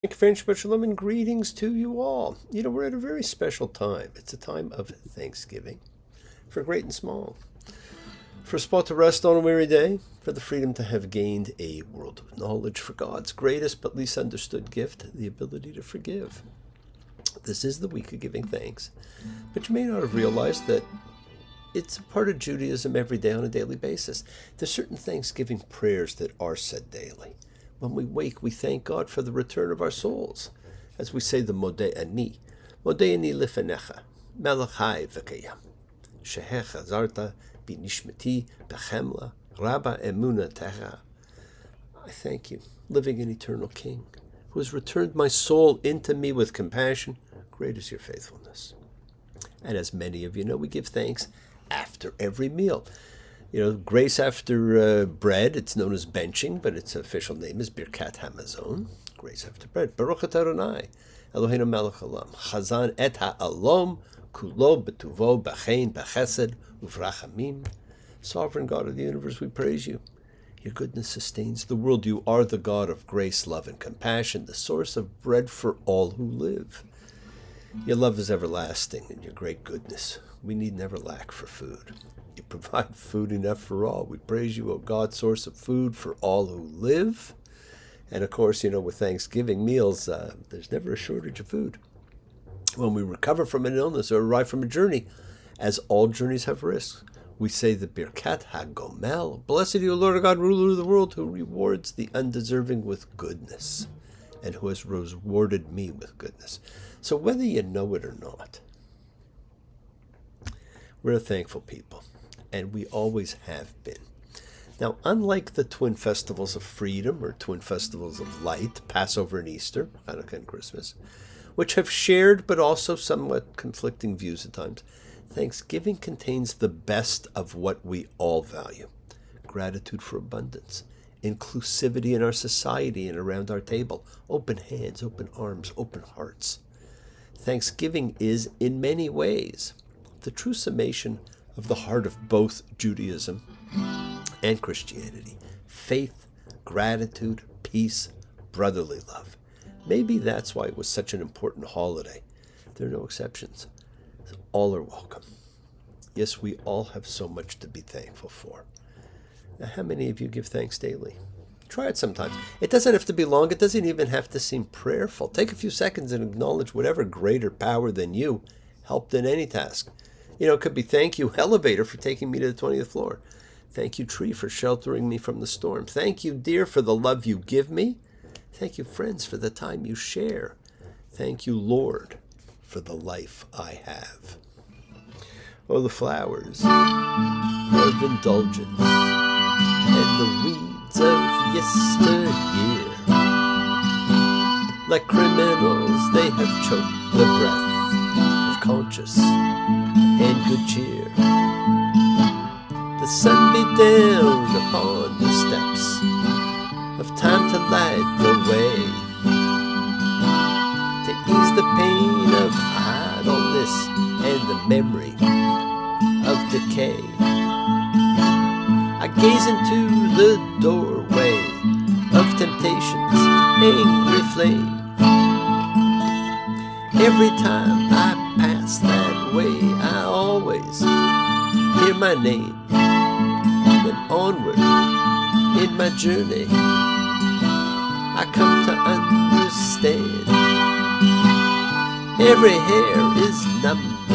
Thank you very much, Shalom, and greetings to you all. We're at a very special time. It's a time of Thanksgiving for great and small, for a spot to rest on a weary day, for the freedom to have gained a world of knowledge, for God's greatest but least understood gift, the ability to forgive. This is the week of giving thanks, but you may not have realized that it's a part of Judaism every day on a daily basis. There's certain Thanksgiving prayers that are said daily. When we wake, we thank God for the return of our souls. As we say the Modeh Ani Lefenecha, Melech Hai V'Kayam, Shehecha Zarta B'Nishmati B'Chemla, Rabba Emuna Techa. I thank you, living and eternal King, who has returned my soul into me with compassion. Great is your faithfulness. And as many of you know, we give thanks after every meal. Grace after bread, it's known as benching, but its official name is Birkat Hamazon. Grace after bread. Baruch atah Adonai, Eloheinu melech haolam, chazan et ha'alom, kulo b'tuvo, b'chein, b'chesed, u'vrachamim. Sovereign God of the universe, we praise you. Your goodness sustains the world. You are the God of grace, love, and compassion, the source of bread for all who live. Your love is everlasting, and your great goodness. We need never lack for food. You provide food enough for all. We praise you, O God, source of food for all who live. And of course, with Thanksgiving meals, there's never a shortage of food. When we recover from an illness or arrive from a journey, as all journeys have risks, we say the Birkat HaGomel, blessed are you, Lord God, ruler of the world, who rewards the undeserving with goodness, and who has rewarded me with goodness. So whether you know it or not, we're a thankful people, and we always have been. Now, unlike the twin festivals of freedom or twin festivals of light, Passover and Easter, Hanukkah and Christmas, which have shared but also somewhat conflicting views at times, Thanksgiving contains the best of what we all value: gratitude for abundance, inclusivity in our society and around our table, open hands, open arms, open hearts. Thanksgiving is, in many ways, the true summation of the heart of both Judaism and Christianity: faith, gratitude, peace, brotherly love. Maybe that's why it was such an important holiday. There are no exceptions. All are welcome. Yes, we all have so much to be thankful for. Now, how many of you give thanks daily? Try it sometimes. It doesn't have to be long. It doesn't even have to seem prayerful. Take a few seconds and acknowledge whatever greater power than you helped in any task. It could be thank you, elevator, for taking me to the 20th floor. Thank you, tree, for sheltering me from the storm. Thank you, deer, for the love you give me. Thank you, friends, for the time you share. Thank you, Lord, for the life I have. Oh, the flowers of indulgence and the weeds of yesteryear. Like criminals, they have choked the breath of conscience and good cheer. The sun beat down upon the steps of time to light the way, to ease the pain of idleness and the memory of decay. I gaze into the doorway of temptation's angry flame. Every time I pass that way, I always hear my name. Then onward in my journey, I come to understand every hair is numbered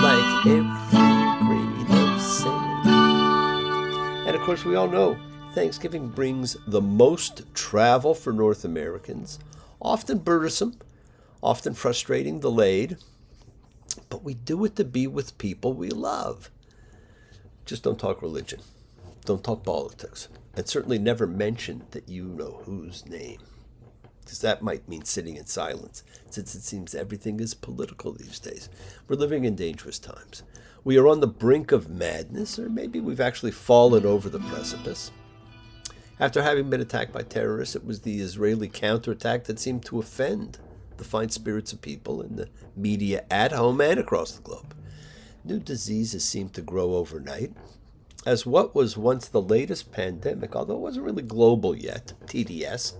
like every grain of sand. And of course, we all know Thanksgiving brings the most travel for North Americans, often burdensome, often frustrating, delayed, but we do it to be with people we love. Just don't talk religion, don't talk politics, and certainly never mention that you know whose name, because that might mean sitting in silence, since it seems everything is political these days. We're living in dangerous times. We are on the brink of madness, or maybe we've actually fallen over the precipice. After having been attacked by terrorists, it was the Israeli counterattack that seemed to offend the fine spirits of people in the media at home and across the globe. New diseases seem to grow overnight, as what was once the latest pandemic, although it wasn't really global yet, TDS,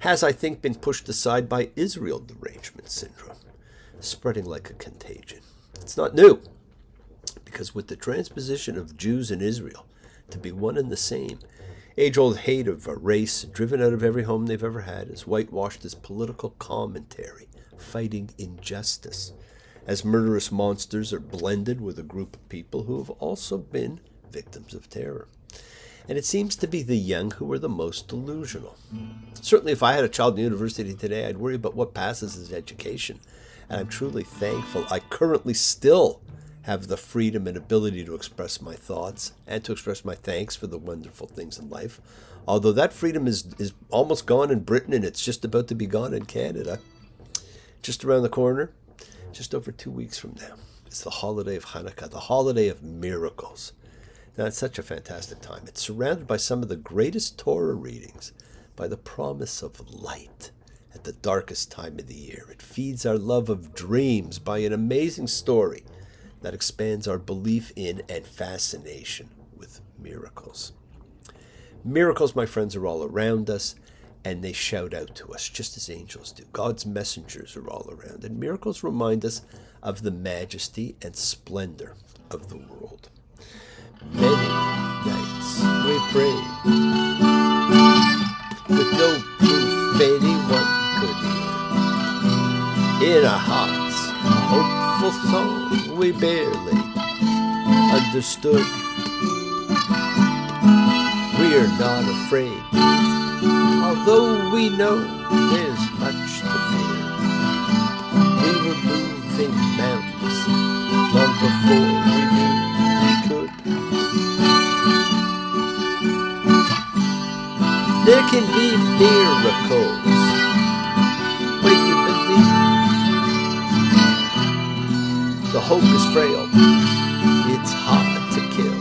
has, I think, been pushed aside by Israel derangement syndrome, spreading like a contagion. It's not new, because with the transposition of Jews in Israel to be one and the same, age-old hate of a race driven out of every home they've ever had is whitewashed as political commentary, fighting injustice, as murderous monsters are blended with a group of people who have also been victims of terror. And it seems to be the young who are the most delusional. Certainly if I had a child in university today, I'd worry about what passes as education. And I'm truly thankful I currently still have the freedom and ability to express my thoughts and to express my thanks for the wonderful things in life. Although that freedom is almost gone in Britain, and it's just about to be gone in Canada. Just around the corner, just over 2 weeks from now, it's the holiday of Hanukkah, the holiday of miracles. Now, it's such a fantastic time. It's surrounded by some of the greatest Torah readings, by the promise of light at the darkest time of the year. It feeds our love of dreams by an amazing story that expands our belief in and fascination with miracles. Miracles, my friends, are all around us, and they shout out to us, just as angels do. God's messengers are all around, and miracles remind us of the majesty and splendor of the world. Many nights we prayed, with no proof anyone could hear. In our hearts, a hopeful song we barely understood. We're not afraid, although we know there's much to fear. We were moving mountains long before we knew we could. There can be miracles when you believe. The hope is frail, it's hard to kill.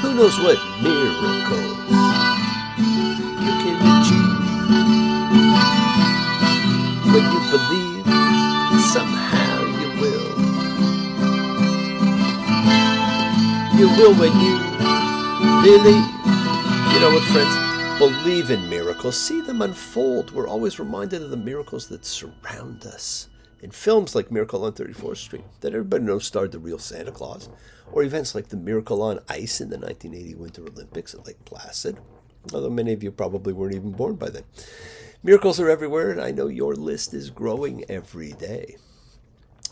Who knows what miracles you can achieve when you believe, somehow you will. You will when you believe. You know what, friends? Believe in miracles. See them unfold. We're always reminded of the miracles that surround us. In films like Miracle on 34th Street, that everybody knows starred the real Santa Claus, or events like the Miracle on Ice in the 1980 Winter Olympics at Lake Placid, although many of you probably weren't even born by then. Miracles are everywhere, and I know your list is growing every day.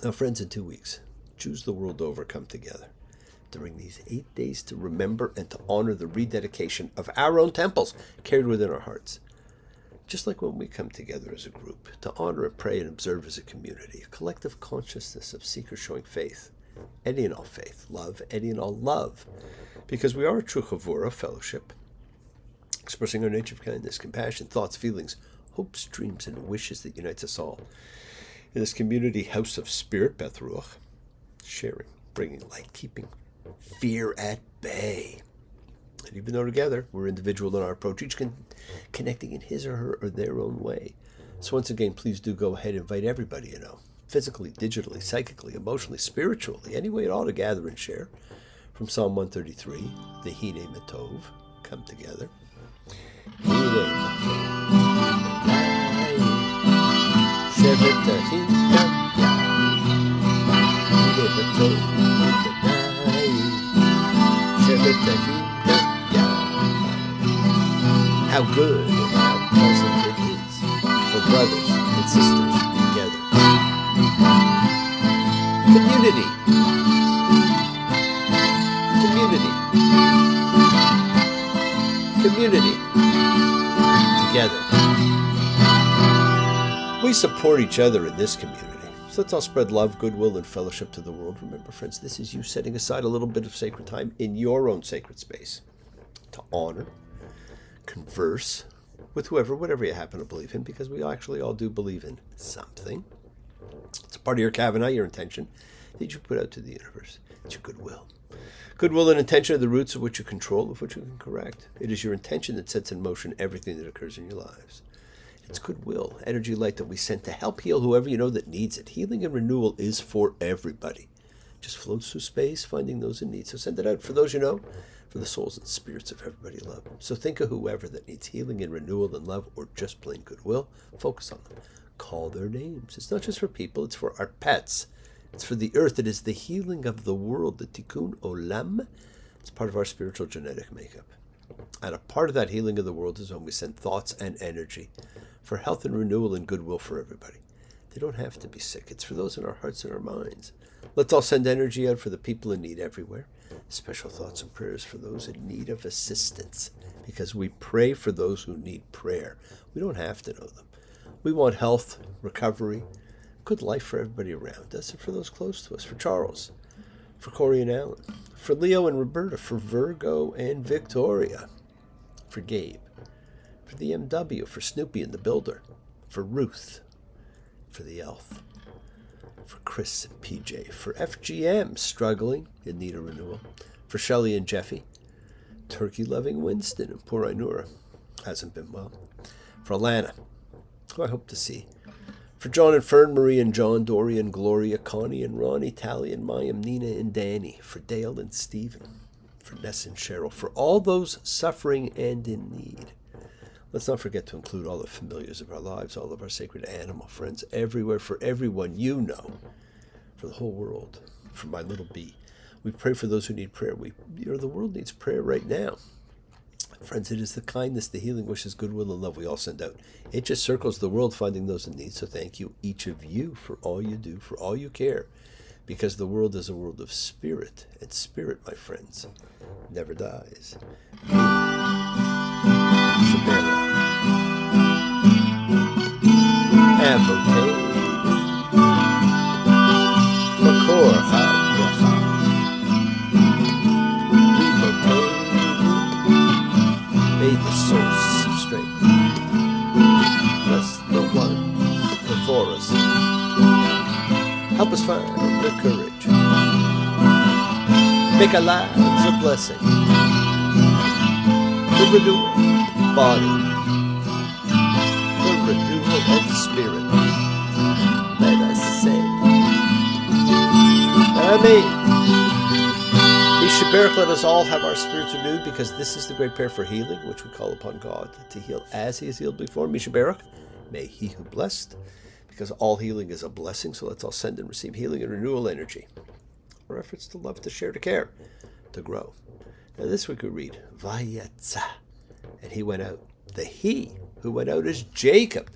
Now, friends, in 2 weeks, Jews the world over come together during these 8 days to remember and to honor the rededication of our own temples carried within our hearts. Just like when we come together as a group to honor and pray and observe as a community, a collective consciousness of seekers showing faith, any and all faith, love, any and all love, because we are a true chavura, fellowship, expressing our nature of kindness, compassion, thoughts, feelings, hopes, dreams, and wishes that unites us all. In this community house of spirit, Beth Ruach, sharing, bringing light, keeping fear at bay. And even though together we're individual in our approach, each connecting in his or her or their own way. So once again, please do go ahead and invite everybody you know, physically, digitally, psychically, emotionally, spiritually, any way at all to gather and share. From Psalm 133, the Hine Matov, come together. Hine Matov, Shevet Ahim Hine Matov, how good and how pleasant it is for brothers and sisters together. Community. Together. We support each other in this community. So let's all spread love, goodwill, and fellowship to the world. Remember, friends, this is you setting aside a little bit of sacred time in your own sacred space to honor, converse with whoever, whatever you happen to believe in, because we actually all do believe in something. It's a part of your kavanah, your intention that you put out to the universe. It's your goodwill. Goodwill and intention are the roots of which you control, of which you can correct. It is your intention that sets in motion everything that occurs in your lives. It's goodwill, energy, light that we send to help heal whoever you know that needs it. Healing and renewal is for everybody. Just floats through space, finding those in need. So send it out for those you know, for the souls and spirits of everybody you love. So think of whoever that needs healing and renewal and love, or just plain goodwill. Focus on them. Call their names. It's not just for people, it's for our pets. It's for the earth. It is the healing of the world, the tikkun olam. It's part of our spiritual genetic makeup. And a part of that healing of the world is when we send thoughts and energy for health and renewal and goodwill for everybody. They don't have to be sick. It's for those in our hearts and our minds. Let's all send energy out for the people in need everywhere. Special thoughts and prayers for those in need of assistance, because we pray for those who need prayer. We don't have to know them. We want health, recovery, good life for everybody around us, and for those close to us. For Charles, for Corey and Alan, for Leo and Roberta, for Virgo and Victoria, for Gabe, for the MW, for Snoopy and the Builder, for Ruth, for the Elf, for Chris and PJ, for FGM, struggling, in need of renewal, for Shelley and Jeffy, turkey-loving Winston, and poor Ainura, hasn't been well, for Alana, who I hope to see, for John and Fern, Marie and John, Dory and Gloria, Connie and Ronnie, Tally and Mayim, Nina and Danny, for Dale and Stephen, for Ness and Cheryl, for all those suffering and in need. Let's not forget to include all the familiars of our lives, all of our sacred animal friends, everywhere, for everyone you know, for the whole world, for my little bee. We pray for those who need prayer. The world needs prayer right now. Friends, it is the kindness, the healing wishes, goodwill, and love we all send out. It just circles the world finding those in need. So thank you, each of you, for all you do, for all you care, because the world is a world of spirit, and spirit, my friends, never dies. Avote, Makor HaBracha, Levote, may the source of strength bless the ones before us. Help us find the courage. Make our lives a blessing. The renewal body, the renewal of spirit. Let us say, Amen. Yishaberach, let us all have our spirits renewed, because this is the great prayer for healing, which we call upon God to heal as He has healed before. Yishaberach, may He who blessed, because all healing is a blessing. So let's all send and receive healing and renewal energy. Our efforts to love, to share, to care, to grow. Now this week we read, Vayetza, and he went out. The he who went out is Jacob.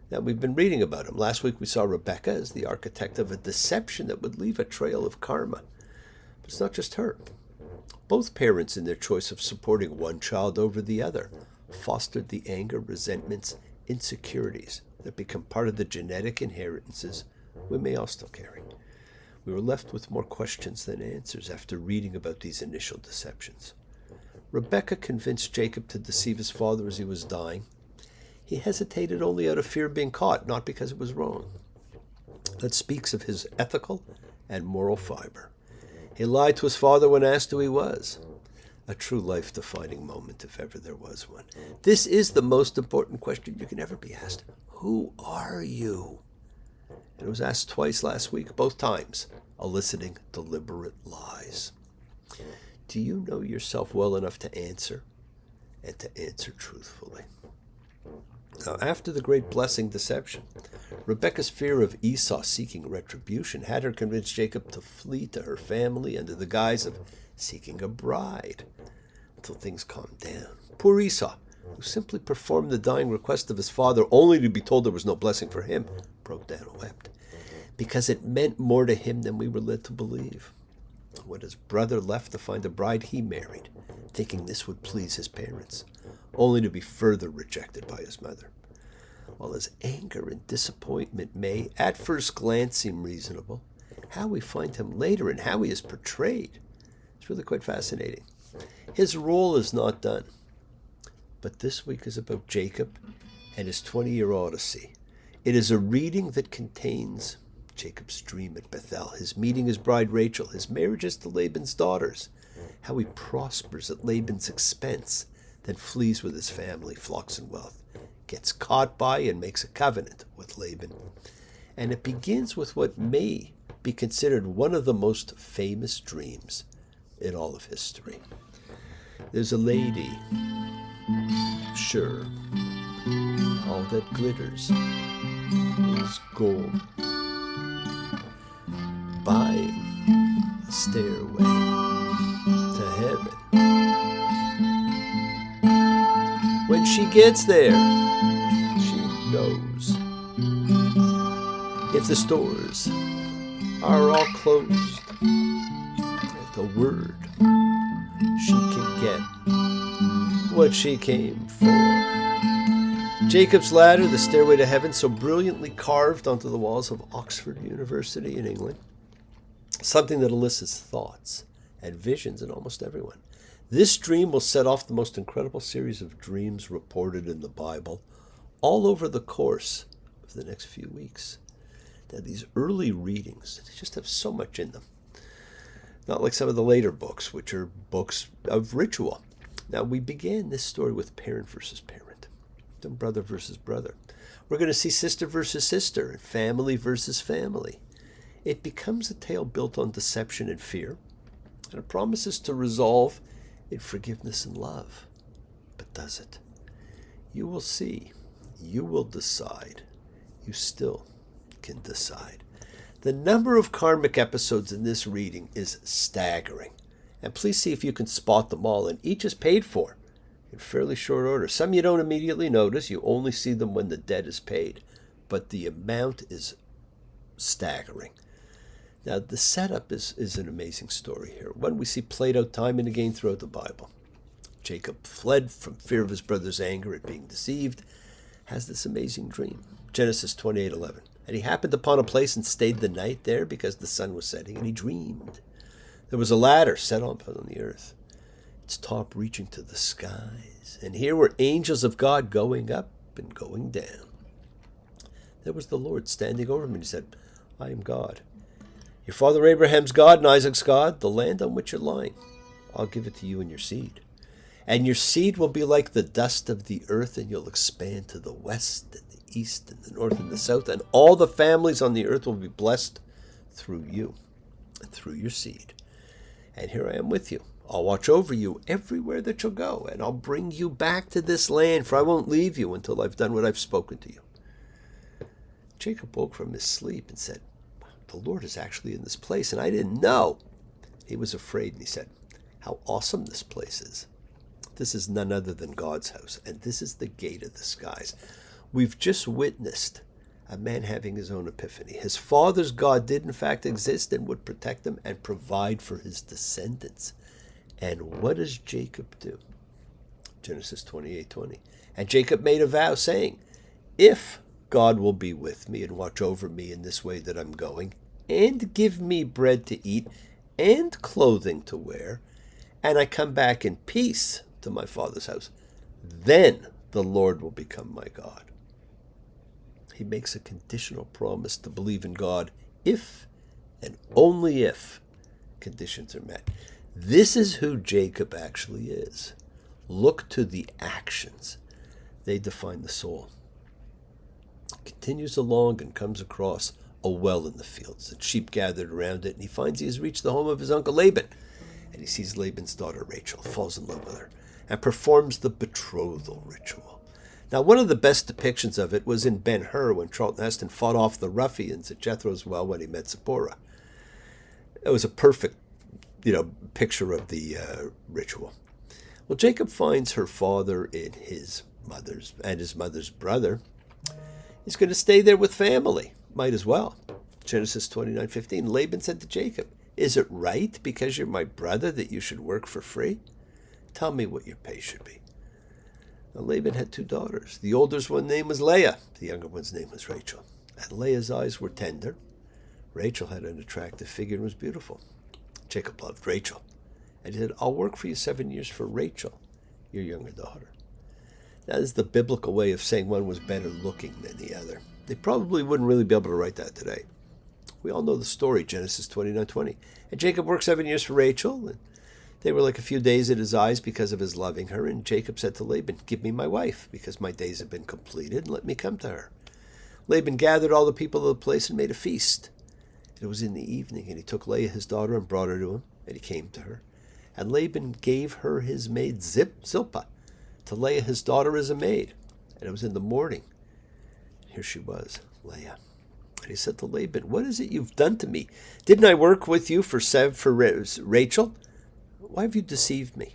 Now we've been reading about him. Last week we saw Rebecca as the architect of a deception that would leave a trail of karma. But it's not just her. Both parents, in their choice of supporting one child over the other, fostered the anger, resentments, insecurities that become part of the genetic inheritances we may all still carry. We were left with more questions than answers after reading about these initial deceptions. Rebecca convinced Jacob to deceive his father as he was dying. He hesitated only out of fear of being caught, not because it was wrong. That speaks of his ethical and moral fiber. He lied to his father when asked who he was. A true life-defining moment, if ever there was one. This is the most important question you can ever be asked. Who are you? It was asked twice last week, both times eliciting deliberate lies. Do you know yourself well enough to answer, and to answer truthfully? Now, after the great blessing deception, Rebekah's fear of Esau seeking retribution had her convince Jacob to flee to her family under the guise of seeking a bride, until things calmed down. Poor Esau, who simply performed the dying request of his father only to be told there was no blessing for him, broke down and wept, because it meant more to him than we were led to believe. When his brother left to find a bride, he married, thinking this would please his parents, only to be further rejected by his mother. While his anger and disappointment may, at first glance, seem reasonable, how we find him later and how he is portrayed is really quite fascinating. His role is not done. But this week is about Jacob and his 20-year odyssey. It is a reading that contains Jacob's dream at Bethel, his meeting his bride Rachel, his marriages to Laban's daughters, how he prospers at Laban's expense, then flees with his family, flocks, and wealth, gets caught by and makes a covenant with Laban. And it begins with what may be considered one of the most famous dreams in all of history. There's a lady, sure, all that glitters is gold, buying a stairway to heaven. When she gets there, she knows if the stores are all closed, the word she can get what she came for. Jacob's Ladder, the stairway to heaven, so brilliantly carved onto the walls of Oxford University in England. Something that elicits thoughts and visions in almost everyone. This dream will set off the most incredible series of dreams reported in the Bible all over the course of the next few weeks. Now, these early readings, they just have so much in them. Not like some of the later books, which are books of ritual. Now, we began this story with parent versus parent, then brother versus brother. We're going to see sister versus sister, and family versus family. It becomes a tale built on deception and fear, and it promises to resolve in forgiveness and love. But does it? You will see. You will decide. You still can decide. The number of karmic episodes in this reading is staggering. And please see if you can spot them all. And each is paid for in fairly short order. Some you don't immediately notice. You only see them when the debt is paid. But the amount is staggering. Now, the setup is an amazing story here. One we see played out time and again throughout the Bible. Jacob fled from fear of his brother's anger at being deceived, has this amazing dream. Genesis 28:11. And he happened upon a place and stayed the night there because the sun was setting, and he dreamed. There was a ladder set up on the earth, its top reaching to the skies. And here were angels of God going up and going down. There was the Lord standing over him, and he said, I am God. Your father Abraham's God and Isaac's God, the land on which you're lying, I'll give it to you and your seed. And your seed will be like the dust of the earth, and you'll expand to the west and the east and the north and the south, and all the families on the earth will be blessed through you and through your seed. And here I am with you. I'll watch over you everywhere that you'll go, and I'll bring you back to this land, for I won't leave you until I've done what I've spoken to you. Jacob woke from his sleep and said, the Lord is actually in this place, and I didn't know. He was afraid, and he said, how awesome this place is. This is none other than God's house, and this is the gate of the skies. We've just witnessed a man having his own epiphany. His father's God did in fact exist and would protect him and provide for his descendants. And what does Jacob do? Genesis 28:20. And Jacob made a vow, saying, if God will be with me and watch over me in this way that I'm going, and give me bread to eat and clothing to wear, and I come back in peace to my father's house, then the Lord will become my God. He makes a conditional promise to believe in God if and only if conditions are met. This is who Jacob actually is. Look to the actions. They define the soul. Continues along and comes across a well in the fields, and sheep gathered around it, and he finds he has reached the home of his uncle Laban, and he sees Laban's daughter Rachel, falls in love with her, and performs the betrothal ritual. Now, one of the best depictions of it was in Ben-Hur when Charlton Heston fought off the ruffians at Jethro's well when he met Zipporah. It was a perfect, picture of the ritual. Well, Jacob finds her father and his mother's brother. He's going to stay there with family. Might as well. Genesis 29:15. Laban said to Jacob, is it right, because you're my brother, that you should work for free? Tell me what your pay should be. Now, Laban had two daughters. The older's one name was Leah. The younger one's name was Rachel. And Leah's eyes were tender. Rachel had an attractive figure and was beautiful. Jacob loved Rachel. And he said, I'll work for you 7 years for Rachel, your younger daughter. Now, this is the biblical way of saying one was better looking than the other. They probably wouldn't really be able to write that today. We all know the story, Genesis 29:20. And Jacob worked 7 years for Rachel, and they were like a few days in his eyes because of his loving her. And Jacob said to Laban, give me my wife, because my days have been completed, and let me come to her. Laban gathered all the people of the place and made a feast. It was in the evening, and he took Leah his daughter and brought her to him, and he came to her. And Laban gave her his maid Zilpah to Leah his daughter as a maid. And it was in the morning. Here she was, Leah. And he said to Laban, what is it you've done to me? Didn't I work with you for Rachel? Why have you deceived me?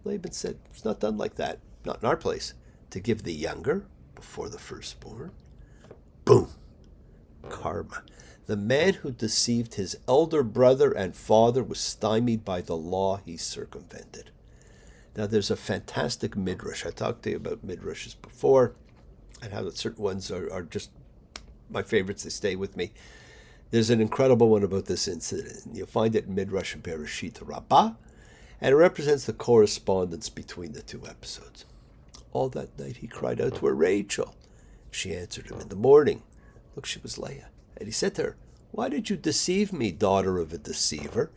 Laban said, it's not done like that. Not in our place. To give the younger before the firstborn. Boom. Karma. The man who deceived his elder brother and father was stymied by the law he circumvented. Now there's a fantastic midrash. I talked to you about midrashes before and how certain ones are just my favorites. They stay with me. There's an incredible one about this incident. You'll find it in Midrash and Bereshit Rabbi, and it represents the correspondence between the two episodes. All that night he cried out to her, Rachel. She answered him in the morning. Look, she was Leah. And he said to her, why did you deceive me, daughter of a deceiver?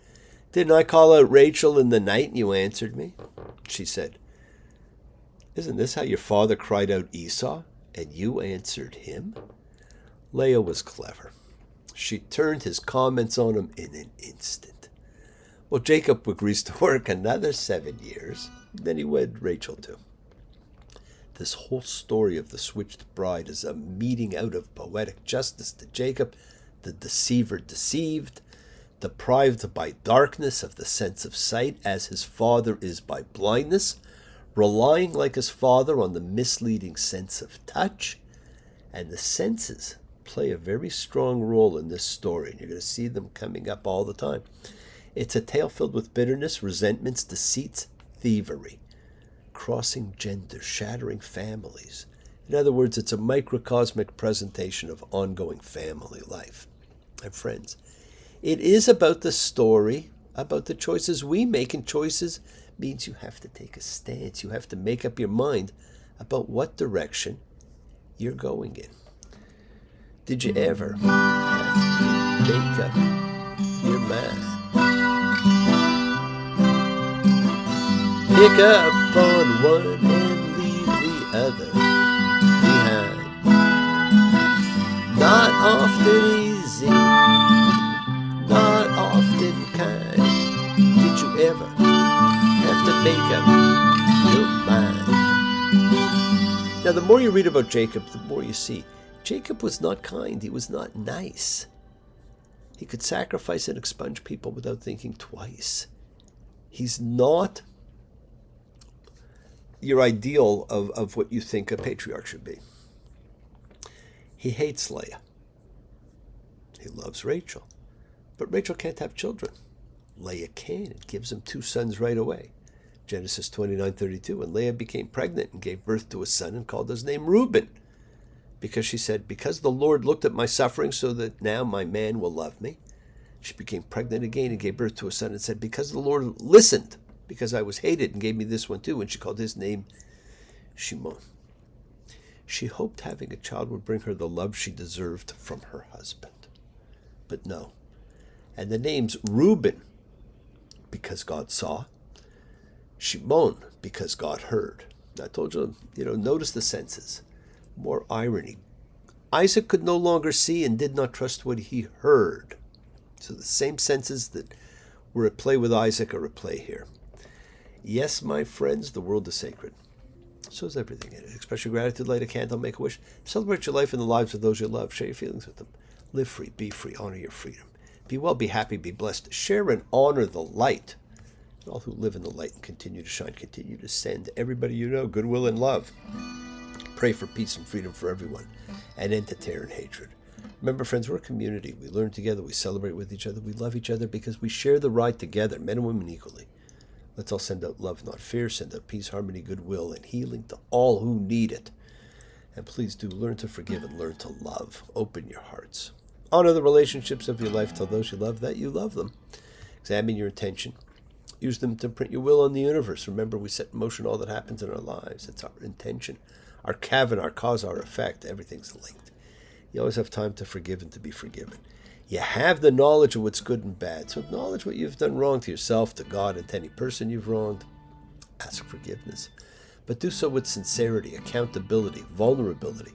Didn't I call out Rachel in the night and you answered me? She said, isn't this how your father cried out Esau and you answered him? Leah was clever. She turned his comments on him in an instant. Well, Jacob agrees to work another 7 years. Then he wed Rachel too. This whole story of the switched bride is a meting out of poetic justice to Jacob, the deceiver deceived, deprived by darkness of the sense of sight as his father is by blindness, relying like his father on the misleading sense of touch. And the senses play a very strong role in this story, and you're going to see them coming up all the time. It's a tale filled with bitterness, resentments, deceits, thievery, crossing genders, shattering families. In other words, it's a microcosmic presentation of ongoing family life. And friends, it is about the story, about the choices we make, and choices means you have to take a stance. You have to make up your mind about what direction you're going in. Did you ever have to make up your mind? Pick up on one and leave the other behind. Not often easy, not often kind. Did you ever have to make up your mind? Now, the more you read about Jacob, the more you see Jacob was not kind. He was not nice. He could sacrifice and expunge people without thinking twice. He's not your ideal of what you think a patriarch should be. He hates Leah. He loves Rachel. But Rachel can't have children. Leah can. It gives him 2 sons right away. Genesis 29:32. And Leah became pregnant and gave birth to a son and called his name Reuben. Because she said, because the Lord looked at my suffering so that now my man will love me. She became pregnant again and gave birth to a son and said, because the Lord listened, because I was hated, and gave me this one too. And she called his name Shimon. She hoped having a child would bring her the love she deserved from her husband. But no. And the name's Reuben, because God saw. Shimon, because God heard. I told you, notice the senses. More irony. Isaac could no longer see and did not trust what he heard. So the same senses that were at play with Isaac are at play here. Yes, my friends, the world is sacred. So is everything in it. Express your gratitude, light a candle, make a wish. Celebrate your life and the lives of those you love. Share your feelings with them. Live free, be free, honor your freedom. Be well, be happy, be blessed. Share and honor the light. All who live in the light and continue to shine, continue to send everybody you know goodwill and love. Pray for peace and freedom for everyone, and end to terror and hatred. Remember, friends, we're a community. We learn together, we celebrate with each other, we love each other because we share the ride together, men and women equally. Let's all send out love, not fear, send out peace, harmony, goodwill, and healing to all who need it. And please do learn to forgive and learn to love. Open your hearts. Honor the relationships of your life. Tell those you love that you love them. Examine your intention. Use them to print your will on the universe. Remember, we set in motion all that happens in our lives. It's our intention. Our kavana, our cause, our effect, everything's linked. You always have time to forgive and to be forgiven. You have the knowledge of what's good and bad. So acknowledge what you've done wrong to yourself, to God, and to any person you've wronged. Ask forgiveness. But do so with sincerity, accountability, vulnerability.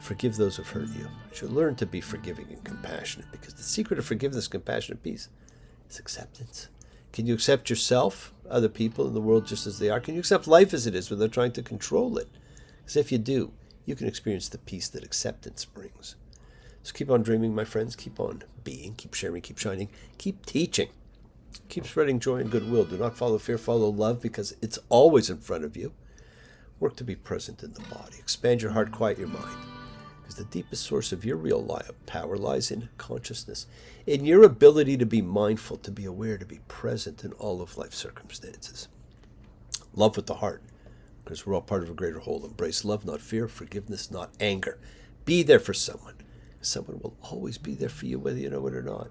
Forgive those who've hurt you. You should learn to be forgiving and compassionate, because the secret of forgiveness, compassion, and peace is acceptance. Can you accept yourself, other people in the world just as they are? Can you accept life as it is without trying to control it? Because if you do, you can experience the peace that acceptance brings. So keep on dreaming, my friends. Keep on being, keep sharing, keep shining, keep teaching. Keep spreading joy and goodwill. Do not follow fear, follow love, because it's always in front of you. Work to be present in the body. Expand your heart, quiet your mind. Because the deepest source of your real power lies in consciousness, in your ability to be mindful, to be aware, to be present in all of life's circumstances. Love with the heart, because we're all part of a greater whole. Embrace love, not fear, forgiveness, not anger. Be there for someone. Someone will always be there for you, whether you know it or not.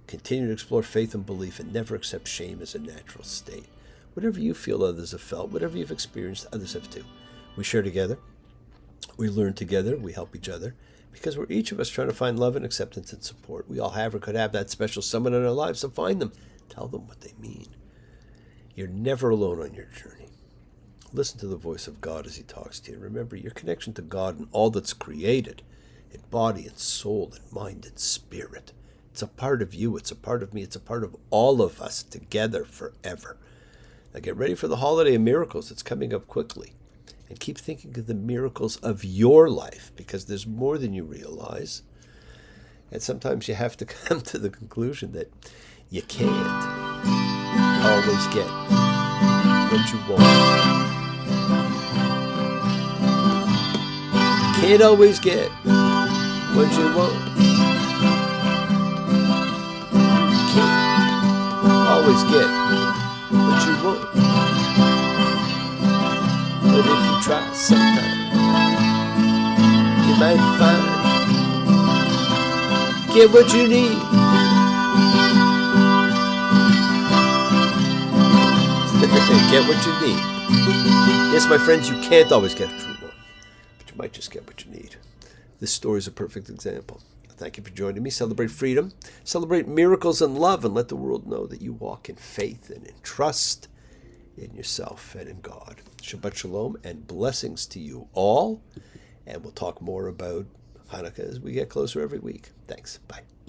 Continue to explore faith and belief, and never accept shame as a natural state. Whatever you feel others have felt, whatever you've experienced, others have too. We share together. We learn together. We help each other. Because we're each of us trying to find love and acceptance and support. We all have or could have that special someone in our lives, so find them. Tell them what they mean. You're never alone on your journey. Listen to the voice of God as he talks to you. Remember, your connection to God and all that's created, in body and soul and mind and spirit. It's a part of you. It's a part of me. It's a part of all of us together forever. Now get ready for the holiday of miracles. It's coming up quickly. And keep thinking of the miracles of your life, because there's more than you realize. And sometimes you have to come to the conclusion that you can't always get what you want. You can't always get what you want. You can't always get what you want. But if you try sometime, you might find get what you need. Get what you need. Yes, my friends, you can't always get what you want, but you might just get what you need. This story is a perfect example. Thank you for joining me. Celebrate freedom, celebrate miracles and love, and let the world know that you walk in faith and in trust in yourself and in God. Shabbat Shalom and blessings to you all. And we'll talk more about Hanukkah as we get closer every week. Thanks. Bye.